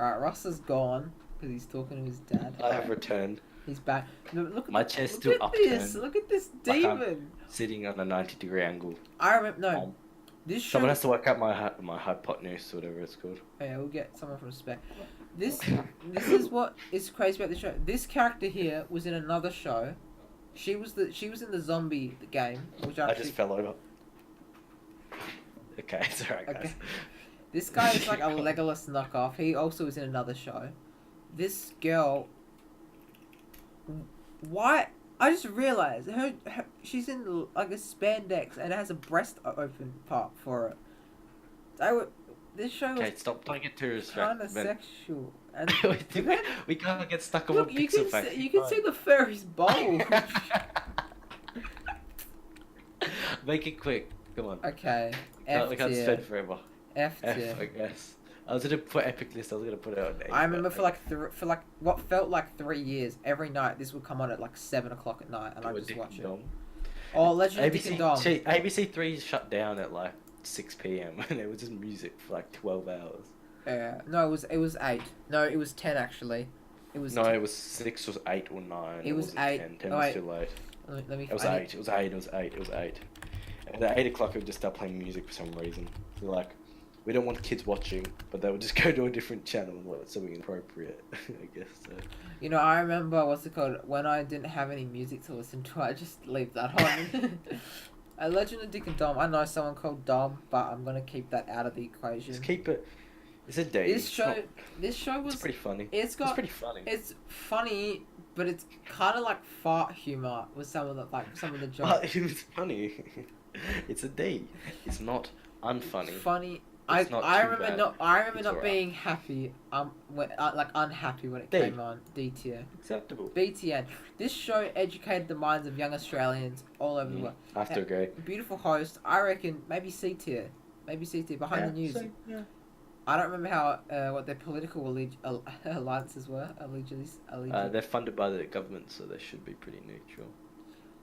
[SPEAKER 2] Alright, Ross is gone because he's talking to his dad.
[SPEAKER 1] I have returned.
[SPEAKER 2] He's back. No, look at
[SPEAKER 1] my chair's still upturned.
[SPEAKER 2] Look at this demon.
[SPEAKER 1] Like sitting on a 90-degree angle.
[SPEAKER 2] I remember. No, this show.
[SPEAKER 1] Someone has to work out my hypotenuse, whatever it's called.
[SPEAKER 2] Oh, yeah, we'll get someone from spec. This is what is crazy about the show. This character here was in another show. She was in the zombie game, which
[SPEAKER 1] I just fell over. Okay, it's alright, guys. Okay.
[SPEAKER 2] This guy is like a Legolas knockoff. He also was in another show. This girl. Why? I just realized she's in like a spandex and it has a breast open part for it. This show
[SPEAKER 1] was stop. Don't get too
[SPEAKER 2] kind of sexual. And
[SPEAKER 1] we can't get stuck on one Pixel Face.
[SPEAKER 2] You can see the furry's bulge.
[SPEAKER 1] Make it quick. Come on.
[SPEAKER 2] Okay.
[SPEAKER 1] We can't spend forever.
[SPEAKER 2] F tier.
[SPEAKER 1] I guess. I was gonna put epic list. I was gonna put it on A.
[SPEAKER 2] I remember for like what felt like 3 years, every night this would come on at like 7 o'clock at night, and I just watch it. Oh, Legend of Dick and Dom.
[SPEAKER 1] ABC3 shut down at like 6 p.m. and it was just music for like 12 hours.
[SPEAKER 2] Yeah. No, it was 8. No, it was 10 actually. It was.
[SPEAKER 1] No, it was 6 or 8 or 9.
[SPEAKER 2] It was 8.
[SPEAKER 1] 10. 10 was too late.
[SPEAKER 2] Let me.
[SPEAKER 1] It was 8. It was 8. It was 8. It was 8. And at 8 o'clock, it would just start playing music for some reason. So like, we don't want kids watching, but they would just go to a different channel and watch something inappropriate, I guess. So.
[SPEAKER 2] You know, I remember, what's it called, when I didn't have any music to listen to, I just leave that on. A Legend of Dick and Dom, I know someone called Dom, but I'm going to keep that out of the equation.
[SPEAKER 1] Just keep it, it's a day.
[SPEAKER 2] This show was...
[SPEAKER 1] It's pretty funny.
[SPEAKER 2] It's pretty funny. It's funny, but it's kind of like fart humor with some of the jokes.
[SPEAKER 1] It was funny. It's a D. It's not unfunny.
[SPEAKER 2] Funny.
[SPEAKER 1] It's not
[SPEAKER 2] I
[SPEAKER 1] too
[SPEAKER 2] remember
[SPEAKER 1] bad.
[SPEAKER 2] not. I remember
[SPEAKER 1] It's
[SPEAKER 2] not
[SPEAKER 1] alright.
[SPEAKER 2] being happy. When like unhappy when it
[SPEAKER 1] D.
[SPEAKER 2] came on. D tier.
[SPEAKER 1] Acceptable.
[SPEAKER 2] BTN. This show educated the minds of young Australians all over the world.
[SPEAKER 1] I have to agree.
[SPEAKER 2] Beautiful host. I reckon maybe C tier. Maybe C tier. Behind the news.
[SPEAKER 1] So, yeah.
[SPEAKER 2] I don't remember how what their political alliances were.
[SPEAKER 1] They're funded by the government, so they should be pretty neutral.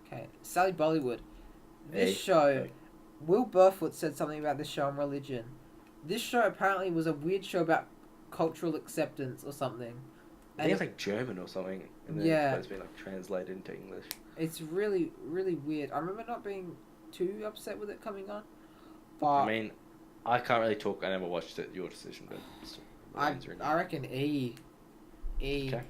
[SPEAKER 2] Okay, Sally Bollywood. This
[SPEAKER 1] Hey.
[SPEAKER 2] show, Will Burfoot said something about this show on religion. This show apparently was a weird show about cultural acceptance or something.
[SPEAKER 1] I think it's like German or something, and then
[SPEAKER 2] Yeah.
[SPEAKER 1] it's supposed to be like translated into English.
[SPEAKER 2] It's really, really weird. I remember not being too upset with it coming on. But
[SPEAKER 1] I mean, I can't really talk. I never watched it. Your decision, but
[SPEAKER 2] I reckon E. E.
[SPEAKER 1] Okay.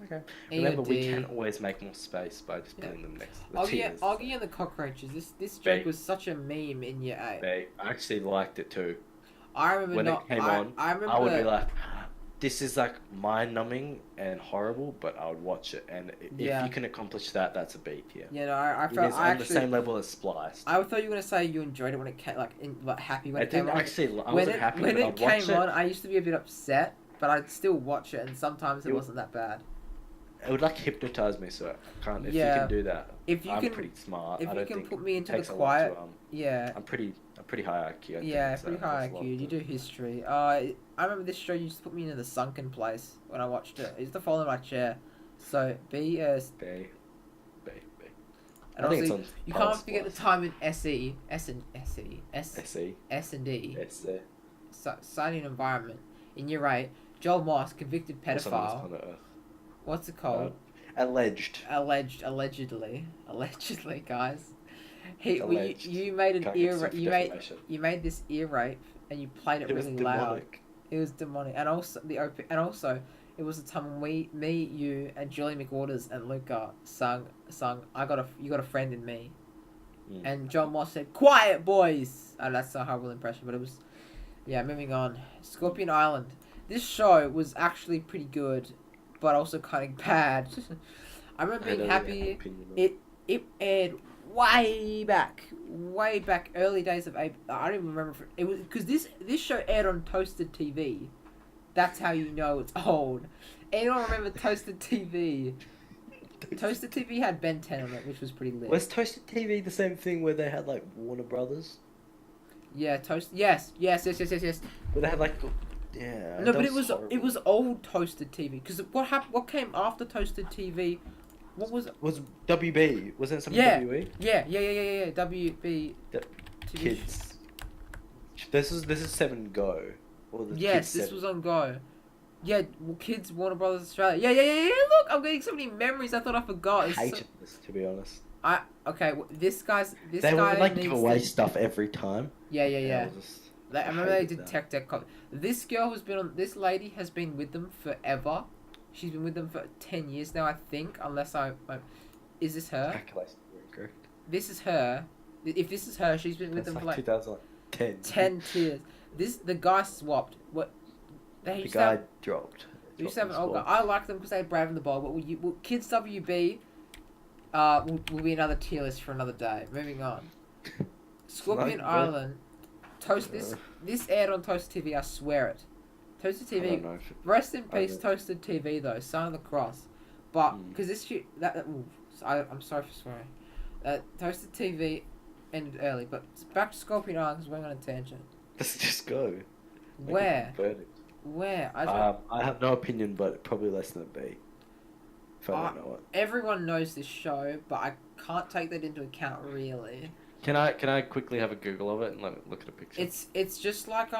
[SPEAKER 1] Okay.
[SPEAKER 2] E
[SPEAKER 1] Remember,
[SPEAKER 2] or
[SPEAKER 1] we
[SPEAKER 2] D.
[SPEAKER 1] can always make more space by just
[SPEAKER 2] Yeah.
[SPEAKER 1] putting them next to the
[SPEAKER 2] Augie,
[SPEAKER 1] tiers.
[SPEAKER 2] Augie and the Cockroaches. This
[SPEAKER 1] They-
[SPEAKER 2] joke was such a meme in year 8.
[SPEAKER 1] I actually liked it too.
[SPEAKER 2] I remember
[SPEAKER 1] When
[SPEAKER 2] not.
[SPEAKER 1] it came
[SPEAKER 2] I,
[SPEAKER 1] on,
[SPEAKER 2] I remember.
[SPEAKER 1] I would be like, this is like mind-numbing and horrible, but I would watch it. And if
[SPEAKER 2] Yeah.
[SPEAKER 1] you can accomplish that, that's a B tier.
[SPEAKER 2] you know, I
[SPEAKER 1] It
[SPEAKER 2] felt
[SPEAKER 1] is
[SPEAKER 2] I
[SPEAKER 1] on the
[SPEAKER 2] actually.
[SPEAKER 1] same level as Spliced.
[SPEAKER 2] I thought you were gonna say you enjoyed it when it came, happy when
[SPEAKER 1] I
[SPEAKER 2] it came
[SPEAKER 1] didn't
[SPEAKER 2] on.
[SPEAKER 1] actually. I
[SPEAKER 2] when
[SPEAKER 1] wasn't
[SPEAKER 2] it
[SPEAKER 1] happy
[SPEAKER 2] when
[SPEAKER 1] but
[SPEAKER 2] it
[SPEAKER 1] I'd
[SPEAKER 2] came
[SPEAKER 1] watch
[SPEAKER 2] on,
[SPEAKER 1] it.
[SPEAKER 2] I used to be a bit upset, but I'd still watch it, and sometimes it
[SPEAKER 1] You-
[SPEAKER 2] wasn't that bad.
[SPEAKER 1] It would like hypnotize me, so I can't. If you
[SPEAKER 2] Yeah.
[SPEAKER 1] can do that,
[SPEAKER 2] If you
[SPEAKER 1] I'm
[SPEAKER 2] can,
[SPEAKER 1] pretty smart.
[SPEAKER 2] if
[SPEAKER 1] I
[SPEAKER 2] you
[SPEAKER 1] don't
[SPEAKER 2] can
[SPEAKER 1] think
[SPEAKER 2] put me
[SPEAKER 1] it
[SPEAKER 2] into
[SPEAKER 1] takes
[SPEAKER 2] the
[SPEAKER 1] a lot
[SPEAKER 2] quiet,
[SPEAKER 1] to,
[SPEAKER 2] yeah,
[SPEAKER 1] I'm pretty high IQ. I
[SPEAKER 2] yeah,
[SPEAKER 1] think, so
[SPEAKER 2] pretty high
[SPEAKER 1] there's a lot
[SPEAKER 2] IQ. You
[SPEAKER 1] to-
[SPEAKER 2] do history. I remember this show used to put me into the sunken place when I watched it. It used to fall in my chair. So B S.
[SPEAKER 1] B.
[SPEAKER 2] And
[SPEAKER 1] I think
[SPEAKER 2] also,
[SPEAKER 1] it's on.
[SPEAKER 2] you
[SPEAKER 1] par
[SPEAKER 2] can't
[SPEAKER 1] with
[SPEAKER 2] forget the
[SPEAKER 1] Spliced.
[SPEAKER 2] time in SE, S and SE,
[SPEAKER 1] SE.
[SPEAKER 2] S and D,
[SPEAKER 1] SE.
[SPEAKER 2] Signing Environment. In year 8, Joel Moss, convicted
[SPEAKER 1] What's on this
[SPEAKER 2] pedophile.
[SPEAKER 1] planet Earth?
[SPEAKER 2] What's it called?
[SPEAKER 1] Alleged.
[SPEAKER 2] Allegedly, guys.
[SPEAKER 1] Alleged.
[SPEAKER 2] You made an
[SPEAKER 1] Can't
[SPEAKER 2] ear
[SPEAKER 1] get
[SPEAKER 2] ra-
[SPEAKER 1] some defamation.
[SPEAKER 2] you made this ear rape and you played it,
[SPEAKER 1] It was
[SPEAKER 2] really loud.
[SPEAKER 1] demonic.
[SPEAKER 2] It was demonic, and also it was the time when me, you, and Julie McWaters and Luca sung. You got a friend in me,
[SPEAKER 1] Mm.
[SPEAKER 2] and John Moss said, "Quiet, boys." Oh, that's a horrible impression, but it was. Yeah, moving on. Scorpion Island. This show was actually pretty good, but also kind of bad. I remember being happy. It aired way back, early days of I don't even remember. It was because this show aired on Toasted TV. That's how you know it's old. Anyone remember Toasted TV? Toasted TV had Ben 10 on it, which was pretty lit.
[SPEAKER 1] Was Toasted TV the same thing where they had like Warner Brothers?
[SPEAKER 2] Yeah, Yes.
[SPEAKER 1] Where they had like, yeah.
[SPEAKER 2] No,
[SPEAKER 1] that
[SPEAKER 2] but it was
[SPEAKER 1] horrible.
[SPEAKER 2] old Toasted TV. Because what happened? What came after Toasted TV? What was?
[SPEAKER 1] Was WB? Wasn't it something
[SPEAKER 2] Yeah.
[SPEAKER 1] WB?
[SPEAKER 2] Yeah. WB.
[SPEAKER 1] The
[SPEAKER 2] TV.
[SPEAKER 1] Kids. This is 7 Go. Or the
[SPEAKER 2] Yes,
[SPEAKER 1] Kids
[SPEAKER 2] this
[SPEAKER 1] 7.
[SPEAKER 2] was on Go. Yeah, Kids, Warner Brothers Australia. Yeah. Look, I'm getting so many memories. I thought I forgot.
[SPEAKER 1] I
[SPEAKER 2] It's
[SPEAKER 1] hated this, to be honest.
[SPEAKER 2] This guy
[SPEAKER 1] They would like give away stuff every time.
[SPEAKER 2] Yeah.
[SPEAKER 1] I was just-
[SPEAKER 2] I remember they
[SPEAKER 1] hated
[SPEAKER 2] did
[SPEAKER 1] that.
[SPEAKER 2] Tech Cop. This girl has been on. This lady has been with them forever. She's been with them for 10 years now, I think. Unless is this her?
[SPEAKER 1] Calculations were incorrect.
[SPEAKER 2] This is her. If this is her, she's been with
[SPEAKER 1] That's
[SPEAKER 2] them for
[SPEAKER 1] like
[SPEAKER 2] like
[SPEAKER 1] 2010.
[SPEAKER 2] 10 years. The guy swapped. What? They
[SPEAKER 1] The
[SPEAKER 2] used to
[SPEAKER 1] guy
[SPEAKER 2] have,
[SPEAKER 1] dropped.
[SPEAKER 2] they used to have an
[SPEAKER 1] Dropped
[SPEAKER 2] old
[SPEAKER 1] his
[SPEAKER 2] guy. I like them because they had Brave in the Bowl. But Kids WB will be another tier list for another day. Moving on. Scorpion
[SPEAKER 1] Like,
[SPEAKER 2] Island. This aired on Toasted TV. I swear it. Toasted
[SPEAKER 1] I don't
[SPEAKER 2] TV.
[SPEAKER 1] know if it-
[SPEAKER 2] Rest in
[SPEAKER 1] I
[SPEAKER 2] peace,
[SPEAKER 1] don't-
[SPEAKER 2] Toasted TV though. Sign of the Cross. But
[SPEAKER 1] Mm.
[SPEAKER 2] because this shit I'm sorry for swearing. Toasted TV ended early, but back to Scorpion Island because we're going on a tangent.
[SPEAKER 1] Let's just go. Make a
[SPEAKER 2] Where?
[SPEAKER 1] verdict.
[SPEAKER 2] Where?
[SPEAKER 1] I have no opinion, but probably less than a B. If I don't know it.
[SPEAKER 2] Everyone knows this show, but I can't take that into account really.
[SPEAKER 1] Can I quickly have a Google of it and look at a picture?
[SPEAKER 2] It's just like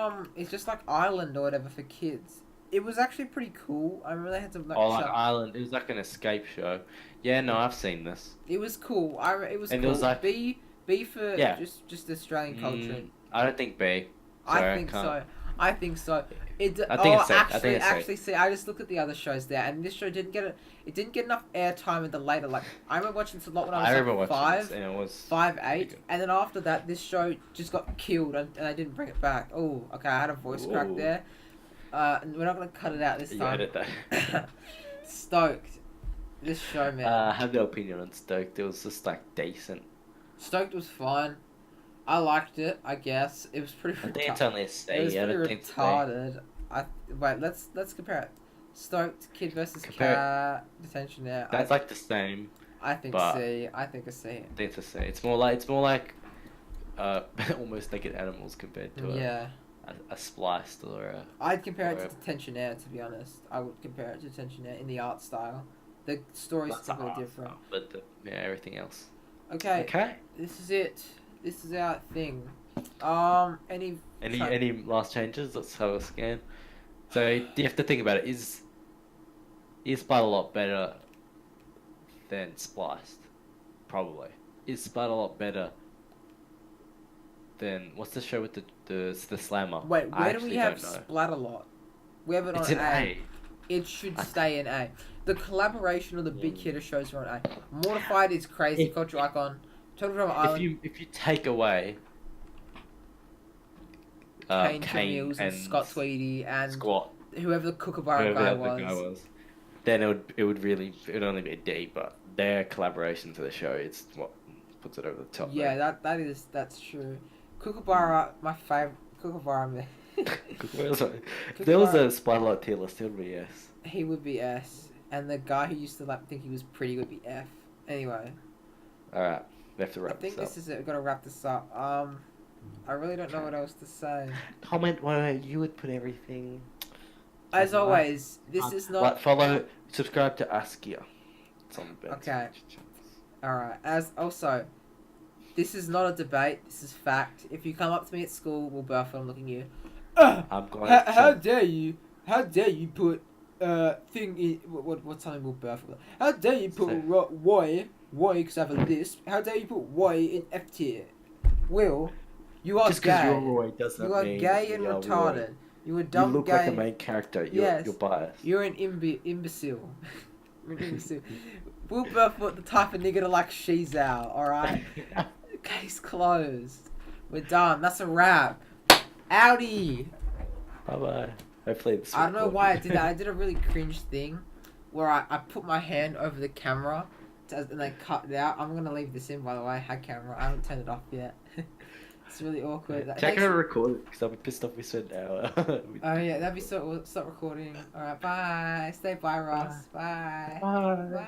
[SPEAKER 2] Island or whatever for kids. It was actually pretty cool. I remember they had some
[SPEAKER 1] like Island. It was like an escape show. Yeah, no, I've seen this.
[SPEAKER 2] It was cool. It was
[SPEAKER 1] And it
[SPEAKER 2] cool.
[SPEAKER 1] was like-
[SPEAKER 2] B for
[SPEAKER 1] Yeah.
[SPEAKER 2] just Australian culture.
[SPEAKER 1] I don't think B.
[SPEAKER 2] I
[SPEAKER 1] Sorry,
[SPEAKER 2] think
[SPEAKER 1] can't.
[SPEAKER 2] so. I think so.
[SPEAKER 1] I think it's safe. I think it's safe.
[SPEAKER 2] actually, see, I just looked at the other shows there, and this show didn't get enough airtime in the later. Like, I remember watching this a lot when I was
[SPEAKER 1] remember
[SPEAKER 2] like
[SPEAKER 1] watching
[SPEAKER 2] 5,
[SPEAKER 1] this, and it was
[SPEAKER 2] 5,
[SPEAKER 1] pretty
[SPEAKER 2] 8,
[SPEAKER 1] good.
[SPEAKER 2] and then after that, this show just got killed, and I didn't bring it back. Oh, okay, I had a voice crack
[SPEAKER 1] Ooh.
[SPEAKER 2] there. We're not gonna cut it out this
[SPEAKER 1] You
[SPEAKER 2] time.
[SPEAKER 1] edit that.
[SPEAKER 2] Stoked. This show, man.
[SPEAKER 1] I have no opinion on Stoked. It was just like decent.
[SPEAKER 2] Stoked was fine. I liked it. I guess it was pretty.
[SPEAKER 1] I think it's only a C.
[SPEAKER 2] It was
[SPEAKER 1] I
[SPEAKER 2] pretty
[SPEAKER 1] don't think it's a B.
[SPEAKER 2] retarded. Wait. Let's compare it. Stoked Kid versus
[SPEAKER 1] Compare
[SPEAKER 2] Cat detention there.
[SPEAKER 1] That's like the same.
[SPEAKER 2] I think
[SPEAKER 1] but-
[SPEAKER 2] C. I think a C.
[SPEAKER 1] I think it's a C. It's more like almost naked animals compared to
[SPEAKER 2] Yeah.
[SPEAKER 1] a spliced or a.
[SPEAKER 2] I'd compare it
[SPEAKER 1] Or-
[SPEAKER 2] to Detention Air, to be honest. I would compare it to Detention Air in the art style. The story's
[SPEAKER 1] That's
[SPEAKER 2] completely
[SPEAKER 1] art
[SPEAKER 2] different.
[SPEAKER 1] style, but everything else.
[SPEAKER 2] Okay,
[SPEAKER 1] Okay.
[SPEAKER 2] this is it. This is our thing. Any
[SPEAKER 1] Any last changes? Let's have a scan. So you have to think about it. Is Splat a lot better than Spliced? Probably. Is Splat a lot better than what's the show with the slammer?
[SPEAKER 2] Wait,
[SPEAKER 1] I
[SPEAKER 2] where do
[SPEAKER 1] actually
[SPEAKER 2] we have
[SPEAKER 1] don't know.
[SPEAKER 2] Splatterlot? We have it
[SPEAKER 1] It's
[SPEAKER 2] on
[SPEAKER 1] an
[SPEAKER 2] A.
[SPEAKER 1] A.
[SPEAKER 2] It should
[SPEAKER 1] I-
[SPEAKER 2] stay in A. The collaboration of the big
[SPEAKER 1] Mm.
[SPEAKER 2] hitter shows are on A. Mortified is crazy,
[SPEAKER 1] If-
[SPEAKER 2] cultural icon. Total Drama
[SPEAKER 1] If
[SPEAKER 2] Island,
[SPEAKER 1] you take away
[SPEAKER 2] Kane
[SPEAKER 1] Kane
[SPEAKER 2] Camille's and Scott Tweedy and
[SPEAKER 1] Squat,
[SPEAKER 2] whoever the Kookaburra
[SPEAKER 1] whoever
[SPEAKER 2] guy
[SPEAKER 1] the
[SPEAKER 2] was.
[SPEAKER 1] guy was, then it would only be a D. But their collaboration for the show is what puts it over the top.
[SPEAKER 2] Yeah, that's true. Kookaburra, my favorite Kookaburra man.
[SPEAKER 1] If there was a Splatterlight tier list, it would be S.
[SPEAKER 2] He would be S, and the guy who used to like think he was pretty would be F. Anyway,
[SPEAKER 1] Alright, we have to
[SPEAKER 2] I
[SPEAKER 1] wrap
[SPEAKER 2] think
[SPEAKER 1] this up.
[SPEAKER 2] this is it. We've got to wrap this up. I really don't know what else to say.
[SPEAKER 1] Comment where you would put everything.
[SPEAKER 2] As
[SPEAKER 1] Like,
[SPEAKER 2] always, this is not
[SPEAKER 1] Like, follow, subscribe to Askia. It's on the
[SPEAKER 2] Okay. alright. As also, this is not a debate. This is fact. If you come up to me at school, we'll both I'm looking at you.
[SPEAKER 1] I'm going
[SPEAKER 2] How
[SPEAKER 1] to.
[SPEAKER 2] dare you? How dare you put thing in what time will birth? How dare you put
[SPEAKER 1] Say-
[SPEAKER 2] Y because I have a lisp? How dare you put Y in F tier? Will, you are
[SPEAKER 1] Just because
[SPEAKER 2] gay.
[SPEAKER 1] you're Roy doesn't
[SPEAKER 2] You are
[SPEAKER 1] mean
[SPEAKER 2] gay and
[SPEAKER 1] you are
[SPEAKER 2] retarded.
[SPEAKER 1] Roy.
[SPEAKER 2] You are
[SPEAKER 1] You
[SPEAKER 2] dumb
[SPEAKER 1] look
[SPEAKER 2] gay.
[SPEAKER 1] like the main character.
[SPEAKER 2] Yes.
[SPEAKER 1] You're biased.
[SPEAKER 2] You're an imbecile. You're an imbecile. Will Burfoot the type of nigga to like she's out. All right. Case closed. We're done. That's a wrap. Outie.
[SPEAKER 1] Bye bye. Hopefully this.
[SPEAKER 2] I don't know why I did that. I did a really cringe thing where I put my hand over the camera and I cut it out. I'm gonna leave this in, by the way. I had camera. I haven't turned it off yet. It's really awkward.
[SPEAKER 1] Check out a record because I'm pissed off we spent an hour.
[SPEAKER 2] Oh yeah, that'd be so. We'll stop recording. All right, bye. Stay by, Ross. Bye.
[SPEAKER 1] Bye.
[SPEAKER 2] Bye.